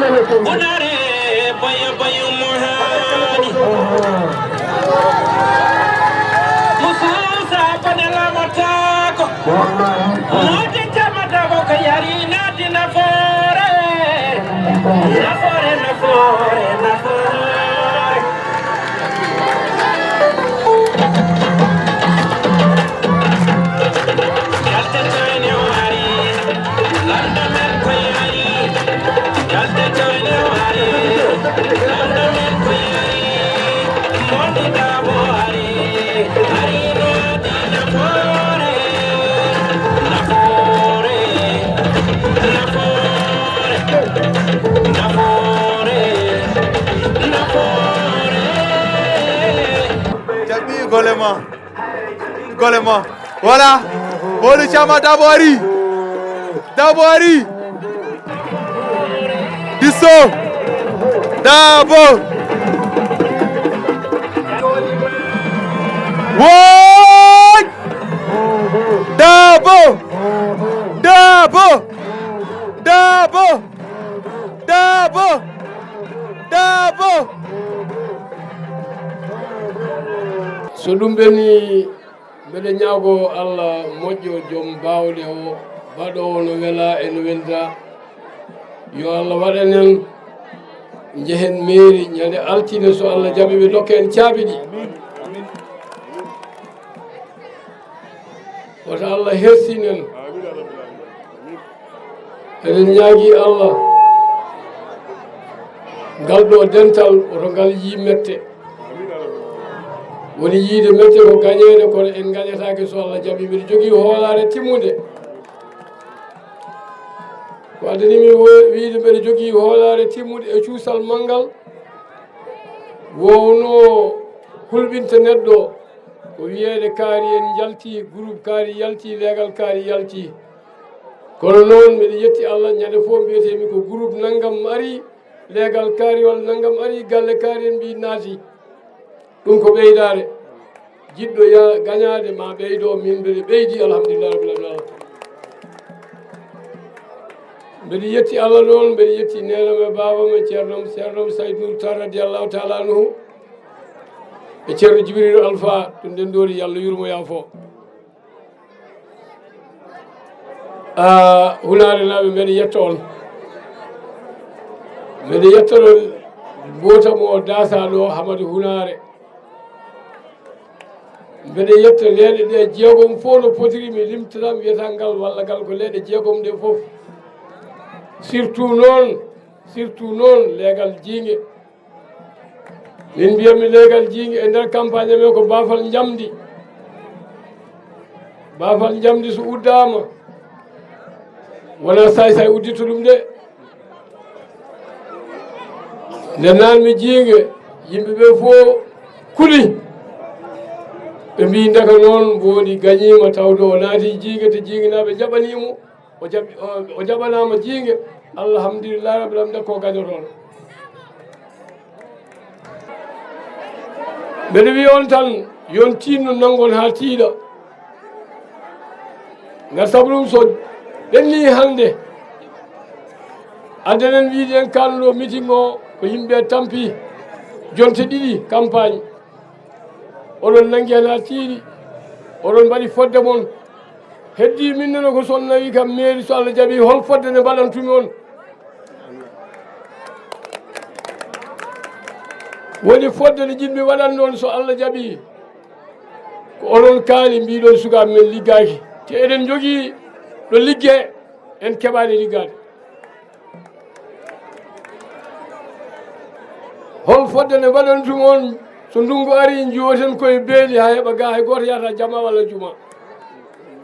Hounare boyo boyo mohani mususa panela matako moti chama Dabo kayari nati na fore Golema. Voilà. Bolu chama Dabo ari. Disso. Dabo. What? Dabo. So ɗum ɓeni mbeɗe ñaago Allah moƴƴo joom bawɗe o baɗowo no wela e no welda yo Allah waɗanen jehen mairie ñande altine so Allah jaɓi ɓe dokka en caabi ɗi woto Allah hersinen eɗen ñaagui Allah ngal ɗo dental oto ngal yi mette woni yiide mette ko gañede kono en gañetake so Allah jaɓi mbiɗa jogui hoolare timmude ko addanimi wiide mbeɗa jogui hoolare timmude e cuusal manggal wowno hulɓinta neɗɗo ko wiyede kaari en jalti groupe kaari yalti leegal kaari yalti kono noon mbiɗa yetti Allah ñande fof mbiyetemi ko groupe naggam ari leegal kaari walla naggam ari galle kaari en mbi naati ɗum ko ɓeydare jiɗɗo ya gañade ma ɓeydo min mbeɗa ɓeydi alhamdulillah rabbil alamin mbeɗa yetti Allah noon mbeɗa yetti nenam e babam e ceernom Sayd Nour Tall radiallahu taala anhu e ceerno Djibril Alpha to nden ɗori Allah yurmoya fo Hounare naɓe mbeɗa yetta on mbeɗa yettaɗon mbotamo o dasaɗo Hamadou Hounare mbeɗa yetta leeɗe ɗe jeegom fof no potiri mi limtatam wiyata ngal walla ngal ko leeɗe jeegom ɗe fof surtout noon leegal jiingue min mbiyami leegal jiingue e nder campagne men ko baafal jamdi so uddama wona say udditto ɗum de nde nanmi jiingue yimɓeɓe fof kuli ɓe mbi ndeka noon mboɗi gañima tawde o naati jiingue te jiingue naɓe jaɓanimo o jaɓanama jiingue alhamdulillah rabbil alamin ko gañotoon mbeɗa wi on tan yon tinno nangon ha tiiɗa ngar sabu ɗum so ɓenni hande addenen wiide en kalnuɗo meeting o ko yimɓe tampi jonte ɗiɗi campagne oɗon nangi hen ha tiiɗi oɗon mbaɗi fodde moon heddi min nono ko son nawi kam mairie so Allah jaaɓi hol fodde nde mbaɗantumi on woni fodde nde jinmi waɗan noon so Allah jaaɓi ko onon kaali mbiɗon sukaɓe men liggaki te eɗen jogui ɗo ligge en keɓani liggade hol fodde nde mbaɗantumi on so ndungu ari jiwoten koye beeli ha heeɓa ga hay goto yahata jama walla juma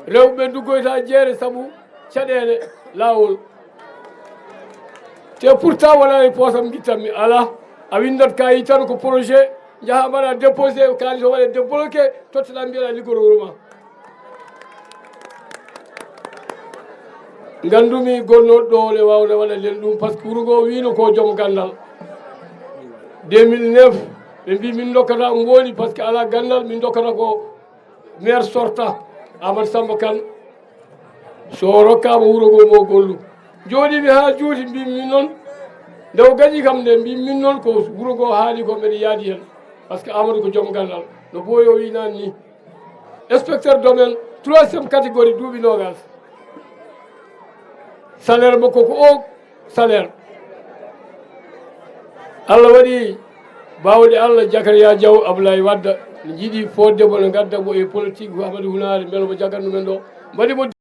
rewɓe duggoyta jeere saabu caɗele laawol te pourtant wona e poosam guittanmi ala a windat kayi tan ko projet jaaha mbaɗa déposé kalis o waɗe débloqué totteɗa mbiyeɗa liggorowuro ma gandumi gonnoɗo ɗo le wawde waɗa len ɗum par ce que wuro ngo wino ko joom gandal 2009 ɓe mbi min dokkata ngooli par ce que ala gandal min dokkata ko maire sorta Amadou Samba Kane so rokkama wuro ngo mo gollu joɗimi ha juuti mbimi min noon ndew gaji kam nde mbi min noon ko wuro ngo haali ko mbeɗa yaadi hen par ce que amadou ko joom gandal no ɓooyo wi nan ni inspecteur domaine 3e catégorie duuɓi nogas salaire makko ko o salaire Allah waɗi bawde Allah Jakaria Diaw Abdoulaye Wadda ne jiiɗi foddemo no gaddamo e politique Amadou Hounare beele mo jagganno men ɗo mbaɗimo